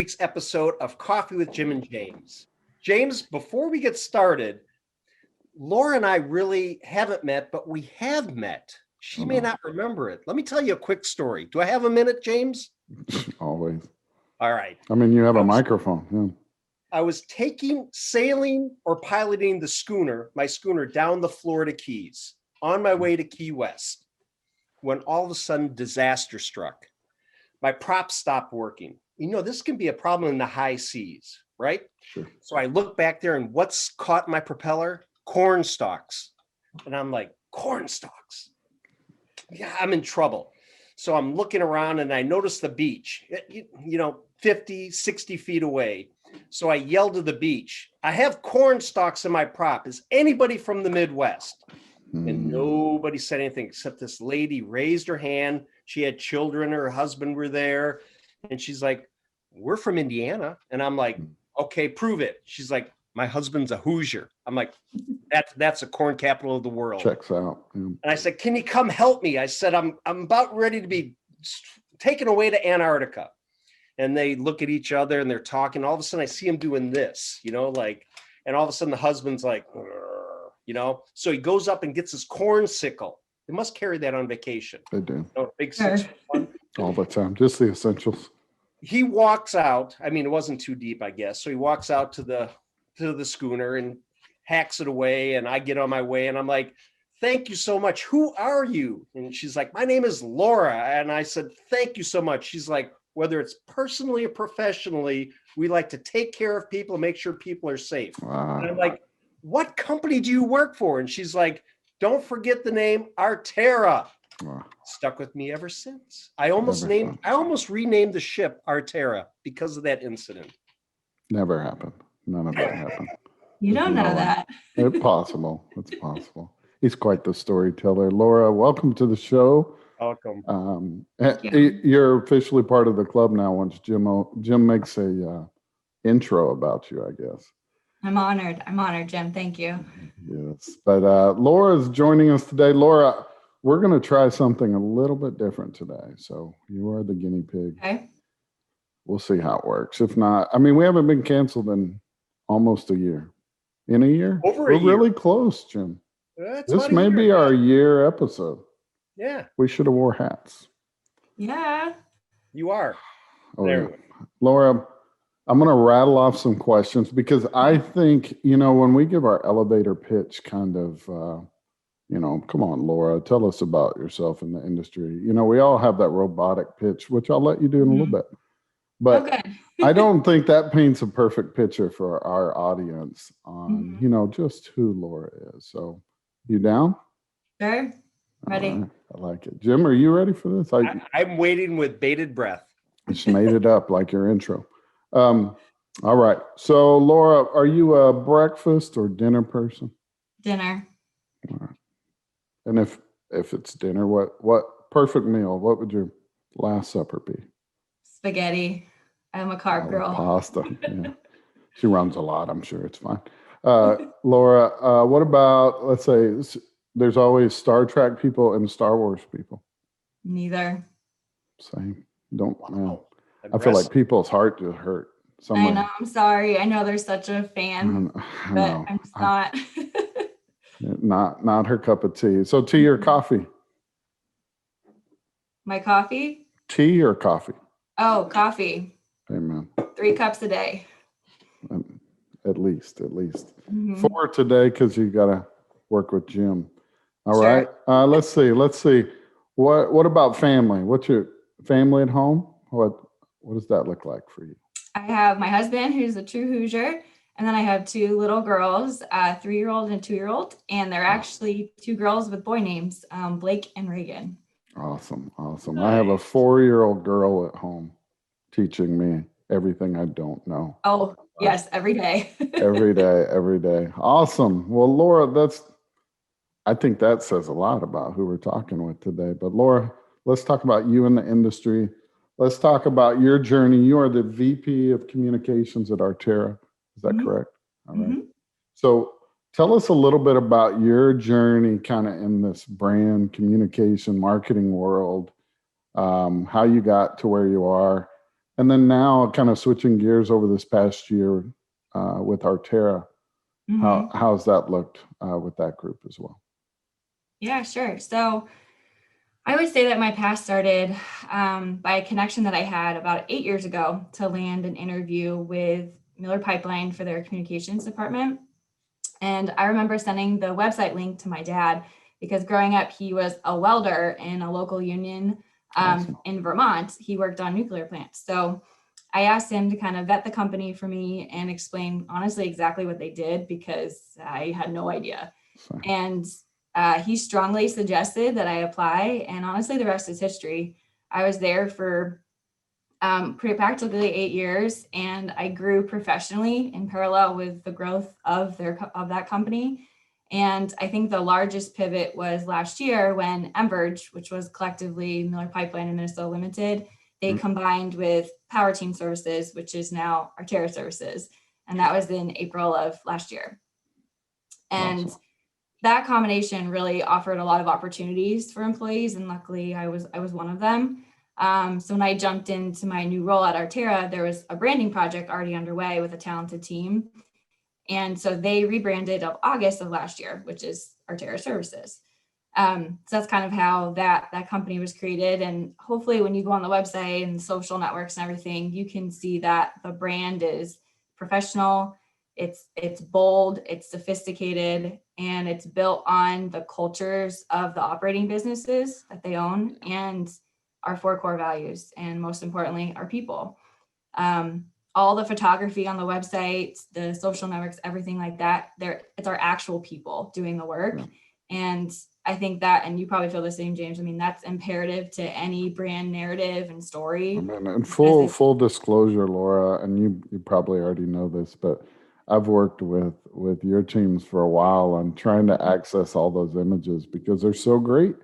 week's episode of Coffee with Jim and James. James, before we get started, Laura and I really haven't met, but we have met. She may not remember it. Let me tell you a quick story. Do I have a minute, James? Always. All right. I mean, you have a microphone. Yeah. I was sailing or piloting my schooner down the Florida Keys on my way to Key West when all of a sudden disaster struck. My props stopped working. You know, this can be a problem in the high seas, right? Sure. So I look back there and what's caught in my propeller? Corn stalks. And I'm like, corn stalks. Yeah, I'm in trouble. So I'm looking around and I notice the beach, 50, 60 feet away. So I yell to the beach, I have corn stalks in my prop. Is anybody from the Midwest? And nobody said anything except this lady raised her hand. She had children, her husband were there. And she's like, we're from Indiana. And I'm like, okay, prove it. She's like, my husband's a Hoosier. I'm like, that's a corn capital of the world. Checks out. Yeah. And I said, can you come help me? I said, I'm about ready to be taken away to Antarctica. And they look at each other and they're talking. All of a sudden I see him doing this, and all of a sudden the husband's like, so he goes up and gets his corn sickle. They must carry that on vacation. They do. Big 6 one. All the time. Just the essentials. He walks out. I mean, it wasn't too deep, I guess. So he walks out to the schooner and hacks it away. And I get on my way and I'm like, thank you so much. Who are you? And she's like, my name is Laura. And I said, thank you so much. She's like, whether it's personally or professionally, we like to take care of people and make sure people are safe. Wow. And I'm like, what company do you work for? And she's like, don't forget the name Arterra. Wow. Stuck with me ever since. I almost renamed the ship Arterra because of that incident. Never happened. None of that happened. You don't know that. It's possible. It's possible. He's quite the storyteller. Laura, welcome to the show. Welcome. You're officially part of the club now once Jim makes a intro about you, I guess. I'm honored, Jim. Thank you. Yes. But Laura's joining us today. Laura, we're going to try something a little bit different today. So you are the guinea pig. Okay. We'll see how it works. If not, I mean, we haven't been canceled in almost a year. In a year? We're really close, Jim. This may be our year episode. Yeah. We should have wore hats. Yeah. You are. Oh, yeah. Laura, I'm going to rattle off some questions because I think, when we give our elevator pitch kind of, come on, Laura, tell us about yourself in the industry. We all have that robotic pitch, which I'll let you do in a little bit. But okay. I don't think that paints a perfect picture for our audience on, just who Laura is. So you down? Sure. Ready. Right. I like it. Jim, are you ready for this? I'm waiting with bated breath. Just made it up like your intro. All right. So, Laura, are you a breakfast or dinner person? Dinner. All right. And if it's dinner, what perfect meal? What would your last supper be? Spaghetti. I'm a carb girl. Pasta. Yeah. She runs a lot. I'm sure it's fine. Laura, what about, let's say, there's always Star Trek people and Star Wars people? Neither. Same. I feel like people's heart just hurt. I know. I'm sorry. I know there's such a fan, but I'm just not. Not her cup of tea. So tea or coffee? My coffee? Tea or coffee? Oh, coffee. Amen. 3 cups a day. At least. Mm-hmm. 4 today because you got to work with Jim. All sure. Right. Let's see. What about family? What's your family at home? What does that look like for you? I have my husband, who's a true Hoosier, and then I have 2 little girls, a 3-year-old and a 2-year-old, and they're actually 2 girls with boy names, Blake and Reagan. Awesome. Nice. I have a 4-year-old girl at home teaching me everything I don't know. Oh, yes, every day. every day. Awesome. Well, Laura, I think that says a lot about who we're talking with today. But Laura, let's talk about you in the industry. Let's talk about your journey. You are the VP of Communications at Arterra. Is that correct? All right. So tell us a little bit about your journey kind of in this brand communication marketing world, how you got to where you are, And then now kind of switching gears over this past year with Arterra, Mhm. how's that looked with that group as well? Yeah, sure. So I would say that my path started by a connection that I had about 8 years ago to land an interview with Miller Pipeline for their communications department. And I remember sending the website link to my dad because growing up, he was a welder in a local union Awesome. in Vermont. He worked on nuclear plants. So I asked him to kind of vet the company for me and explain honestly exactly what they did because I had no idea. So, And he strongly suggested that I apply. And honestly, the rest is history. I was there for pretty practically 8 years, and I grew professionally in parallel with the growth of that company. And I think the largest pivot was last year when Enverge, which was collectively Miller Pipeline and Minnesota Limited, they combined with Power Team Services, which is now Arterra Services, and that was in April of last year. And awesome. that combination really offered a lot of opportunities for employees, and luckily I was one of them. So when I jumped into my new role at Arterra, there was a branding project already underway with a talented team, and so they rebranded of August of last year, which is Arterra Services. So that's kind of how that company was created, and hopefully when you go on the website and social networks and everything, you can see that the brand is professional, it's bold, it's sophisticated, and it's built on the cultures of the operating businesses that they own and our 4 core values, and most importantly, our people. All the photography on the website, the social networks, everything like that, it's our actual people doing the work. Yeah. And I think that, and you probably feel the same, James. I mean, that's imperative to any brand narrative and story. I mean, and because full disclosure, Laura, and you probably already know this, but I've worked with your teams for a while on trying to access all those images because they're so great.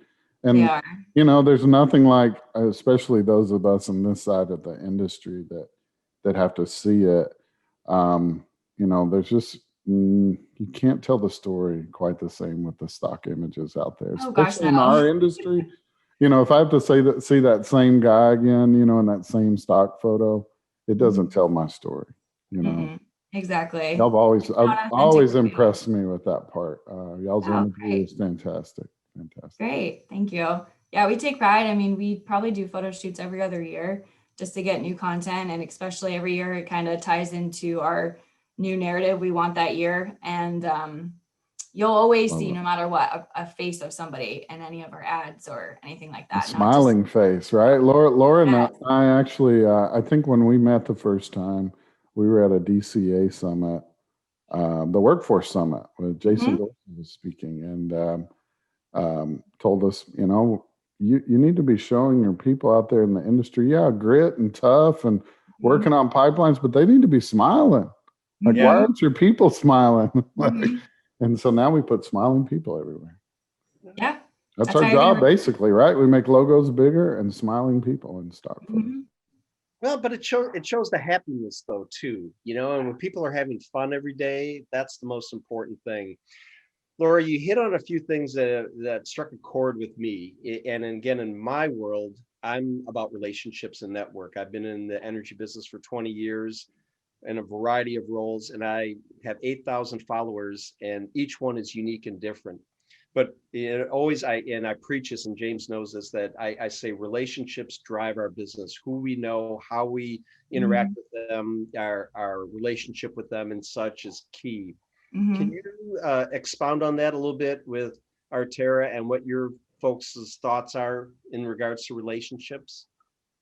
They And are. there's nothing like, especially those of us on this side of the industry that have to see it. There's just you can't tell the story quite the same with the stock images out there, Oh gosh, especially in no. our industry. If I have to see that same guy again, in that same stock photo, it doesn't tell my story. Mm-mm. Exactly. Y'all have always, It's I've not authentic always or real. impressed me with that part. Y'all's Oh, imagery great. is fantastic, fantastic. Great. Thank you. Yeah, we take pride. I mean, we probably do photo shoots every other year just to get new content. And especially every year, it kind of ties into our new narrative we want that year. And you'll always Love see, it. no matter what, a face of somebody in any of our ads or anything like A that. Not just, smiling face, right? Laura and yes. I actually, I think when we met the first time, we were at a DCA summit, the Workforce Summit, with Jason Mhm. Dorsey was speaking, and told us, you need to be showing your people out there in the industry, yeah, grit and tough and working on pipelines, but they need to be smiling. Like, why Mhm. aren't your people smiling? Mhm. And so now we put smiling people everywhere. Yeah, That's that's our how you're job, gonna. basically, right? We make logos bigger and smiling people in stock photos. Mhm. Well, but it shows the happiness though too, and when people are having fun every day, that's the most important thing. Laura, you hit on a few things that struck a chord with me. And again, in my world, I'm about relationships and network. I've been in the energy business for 20 years in a variety of roles, and I have 8,000 followers, and each one is unique and different. But I preach this, and James knows this, that I say relationships drive our business. Who we know, how we interact Mhm. with them, our relationship with them, and such is key. Can Mhm. you expound on that a little bit with Arterra and what your folks' thoughts are in regards to relationships?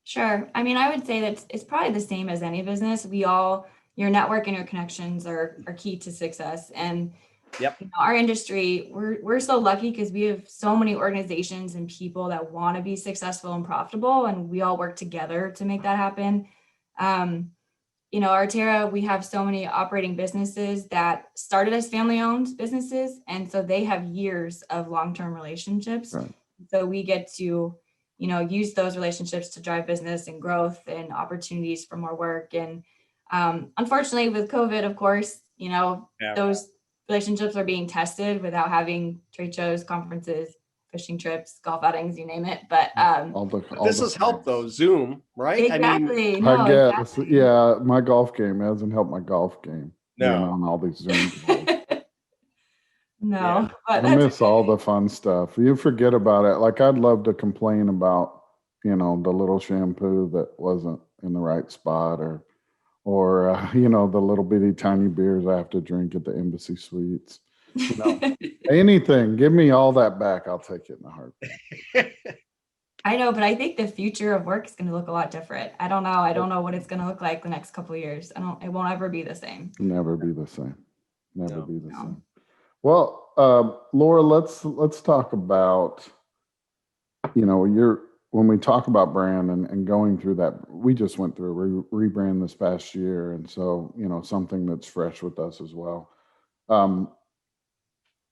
Sure. I mean, I would say that it's probably the same as any business. Your network and your connections are key to success. And Yep. our industry, we're so lucky because we have so many organizations and people that want to be successful and profitable, and we all work together to make that happen. Um, Arterra, we have so many operating businesses that started as family-owned businesses, and so they have years of long-term relationships. Right. So we get to, use those relationships to drive business and growth and opportunities for more work. And unfortunately, with COVID, of course, Yeah. those relationships are being tested without having trade shows, conferences, fishing trips, golf outings, you name it. But This has helped though, Zoom, right? I mean, exactly. I No, guess, exactly. yeah, my golf game hasn't helped my golf game. No. You know, and all these Zoom calls. No, Yeah. but I that's miss all okay. the fun stuff. You forget about it. Like I'd love to complain about, you know, the little shampoo that wasn't in the right spot, or you know, the little bitty tiny beers I have to drink at the Embassy Suites. You know, anything. Give me all that back. I'll take it in a heartbeat. I know, but I think the future of work is going to look a lot different. I don't know. I don't know what it's going to look like the next couple of years. It won't ever be the same. Never be the same. Never No. be the No. same. Well, Laura, let's talk about, you know, when we talk about brand and going through that, we just went through a rebrand this past year, and so you know something that's fresh with us as well. Um,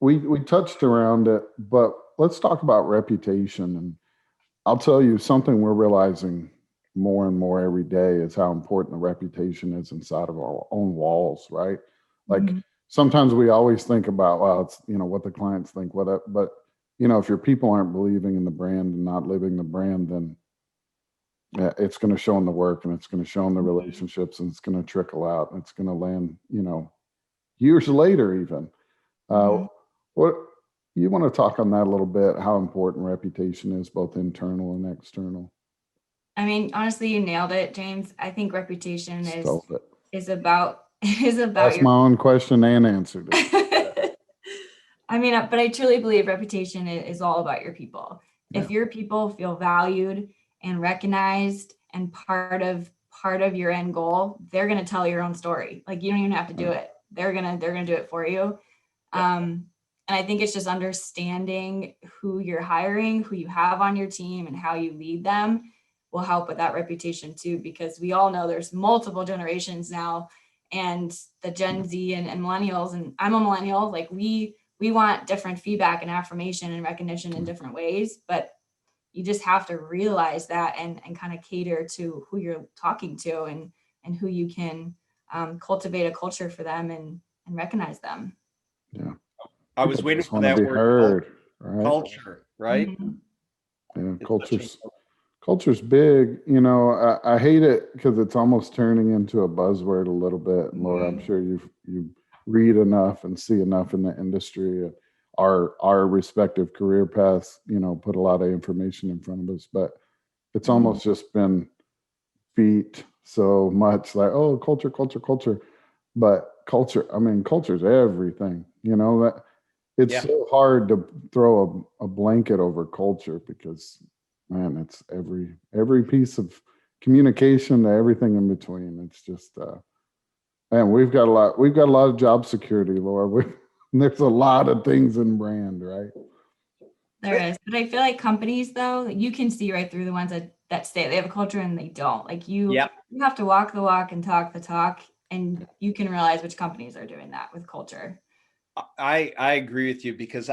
we touched around it, but let's talk about reputation. And I'll tell you something we're realizing more and more every day is how important the reputation is inside of our own walls, right? Like Mhm. sometimes we always think about, well, it's, you know, what the clients think, but you know, if your people aren't believing in the brand and not living the brand, then yeah, it's going to show in the work, and it's going to show in the relationships, and it's going to trickle out, and it's going to land, you know, years later even. Uh, Mhm. what you want to talk on that a little bit, how important reputation is, both internal and external? I mean, honestly, you nailed it, James. I think reputation Stole it. is about is about That's your my own question and answered it. I mean, but I truly believe reputation is all about your people. Yeah. If your people feel valued and recognized and part of your end goal, they're going to tell your own story. Like you don't even have to do it. They're going to do it for you. And I think it's just understanding who you're hiring, who you have on your team, and how you lead them will help with that reputation too, because we all know there's multiple generations now, and the Gen Z and millennials, and I'm a millennial, like we want different feedback and affirmation and recognition in different ways, but you just have to realize that and kind of cater to who you're talking to and who you can cultivate a culture for them and recognize them. Yeah. I was People waiting just for want to that be word, heard, right? culture, right? Mhm. Yeah, It's such culture's a- culture's big. You know, I hate it because it's almost turning into a buzzword a little bit. And Laura, I'm Mhm. sure you read enough and see enough in the industry. Our respective career paths, you know, put a lot of information in front of us, but it's Mhm. almost just been beat so much like, oh, culture, culture, culture. But culture, I mean, culture's everything. You know that it's Yeah. so hard to throw a blanket over culture because man, it's every piece of communication to everything in between. It's just man, we've got a lot of job security, Laura. There's a lot of things in brand, right? There is, but I feel like companies though, you can see right through the ones that say they have a culture and they don't. Like Yeah. you have to walk the walk and talk the talk, and you can realize which companies are doing that with culture. I agree with you because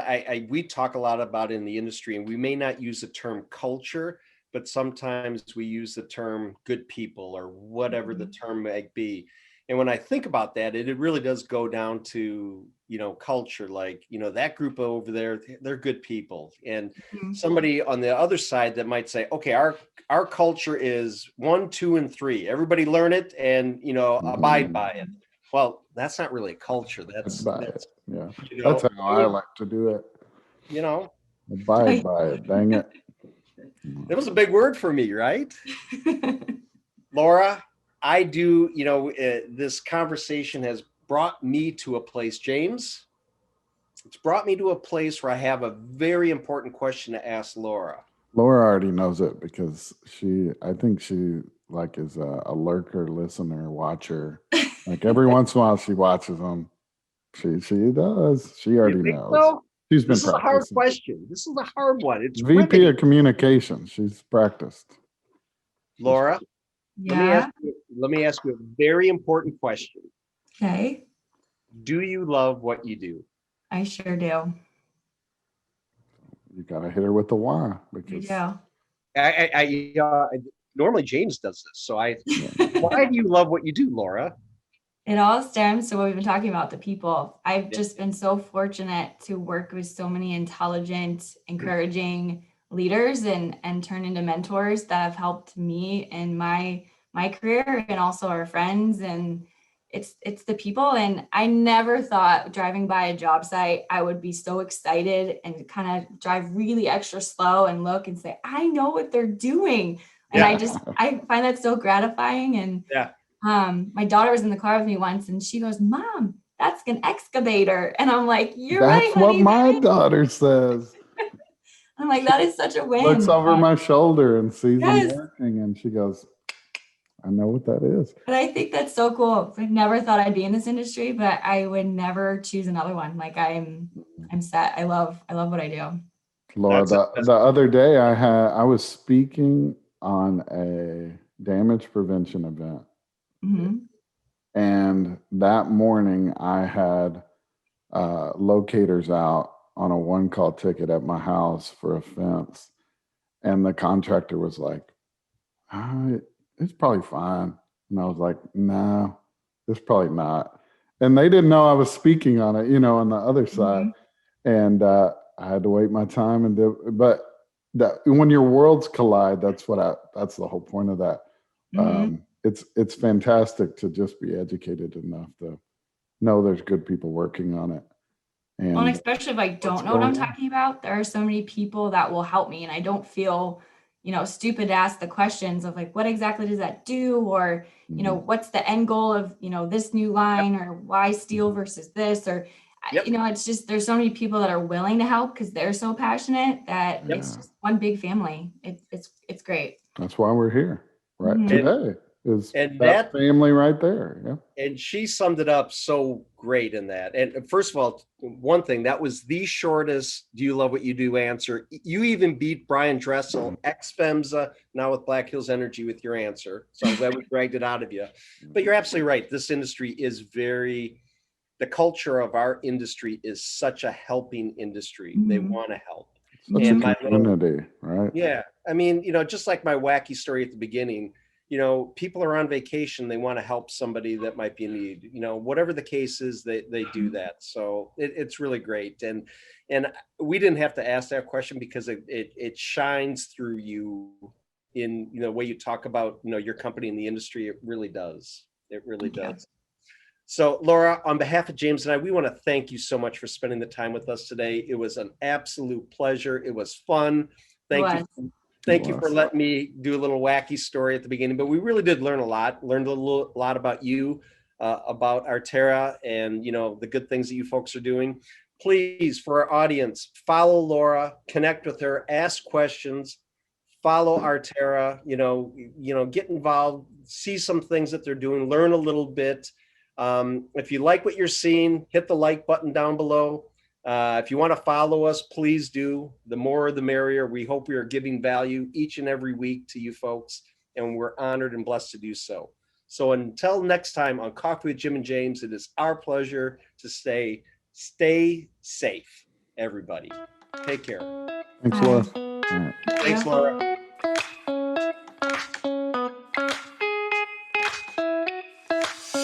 we talk a lot about in the industry, and we may not use the term culture, but sometimes we use the term good people or whatever the Mhm. term may be. And when I think about that, it really does go down to, you know, culture. Like, you know, that group over there, they're good people. And Mhm. somebody on the other side that might say, okay, our culture is 1, 2, and 3. Everybody learn it and, you know, abide by it. Well, that's not really a culture. Abide by it. That's Yeah. you That's know, how I like to do it. you know, Abide by it. Dang it. it was a big word for me, right? Laura, I do, you know, this conversation has brought me to a place, James. It's brought me to a place where I have a very important question to ask Laura. Laura already knows it because I think she like is a lurker, listener, watcher. Like every once in a while she watches them. She does. She You already think knows. so? She's been This is a hard practicing. question. This is a hard one. It's VP riveting. of communications. She's practiced. Laura, Yeah. let me ask you a very important question. Okay. Do you love what you do? I sure do. You gotta hit her with the why I because do. I normally James does this. So yeah. why do you love what you do, Laura? It all stems to what we've been talking about, the people. I've Yeah. just been so fortunate to work with so many intelligent, encouraging leaders and turn into mentors that have helped me in my career and also our friends. And it's the people. And I never thought driving by a job site, I would be so excited and kind of drive really extra slow and look and say, I know what they're doing. And Yeah. I find that so gratifying. And Yeah. my daughter was in the car with me once and she goes, Mom, that's an excavator. And I'm like, you're right, That's what honey. my daughter says. I'm like, that is such a Looks win. over my shoulder and sees them Yes. working, and she goes, I know what that is. But I think that's so cool. I never thought I'd be in this industry, but I would never choose another one. Like I'm set. I love what I do. Laura, That's the other day I was speaking on a damage prevention event. Hmm. And that morning I had locators out on a one call ticket at my house for a fence. And the contractor was like, it's probably fine. And I was like, no, it's probably not. And they didn't know I was speaking on it, on the other side. And I had to wait my time and do, but that when your worlds collide, that's the whole point of that. Hmm. It's fantastic to just be educated enough to know there's good people working on it. Well, and And especially if I what's don't know what I'm going on. talking about, there are so many people that will help me, and I don't feel, stupid to ask the questions of like, what exactly does that do? Or, Mhm. what's the end goal of, this new Yep. line, or why steel versus this? Or, Yep. it's just, there's so many people that are willing to help because they're so passionate that Yep. it's Yeah, just one big family. It's great. that's why we're here right Mhm. today is And that that family right there. Yeah. and she summed it up so great in that. And first of all, one thing that was the shortest "Do you love what you do?" answer. You even beat Brian Dressel, ex FEMSA, now with Black Hills Energy, with your answer. So I'm glad we dragged it out of you. But you're absolutely right. This industry is the culture of our industry is such a helping industry. They Mhm. want to help. Such a And Mhm. my little community, right? Yeah. I mean, just like my wacky story at the beginning, people are on vacation, they want to help somebody that might be in need. Whatever the case is, they do that. So it's really great. And we didn't have to ask that question because it shines through you in the way you talk about your company in the industry. It really does. It really Thank you. does. So, Laura, on behalf of James and I, we want to thank you so much for spending the time with us today. It was an absolute pleasure. It was fun. It Thank you. was. It Thank you for was. letting me do a little wacky story at the beginning, but we really did learn a lot. Learned lot about you, about Artera, and the good things that you folks are doing. Please, for our audience, follow Laura, connect with her, ask questions, follow Artera. Get involved, see some things that they're doing, learn a little bit. If you like what you're seeing, hit the like button down below. If you want to follow us, please do. The more the merrier. We hope we are giving value each and every week to you folks, and we're honored and blessed to do so. So until next time on Coffee with Jim and James, it is our pleasure to stay safe, everybody. Take care. Thanks, Laura. Bye. All right. Thank Thanks, you. Laura.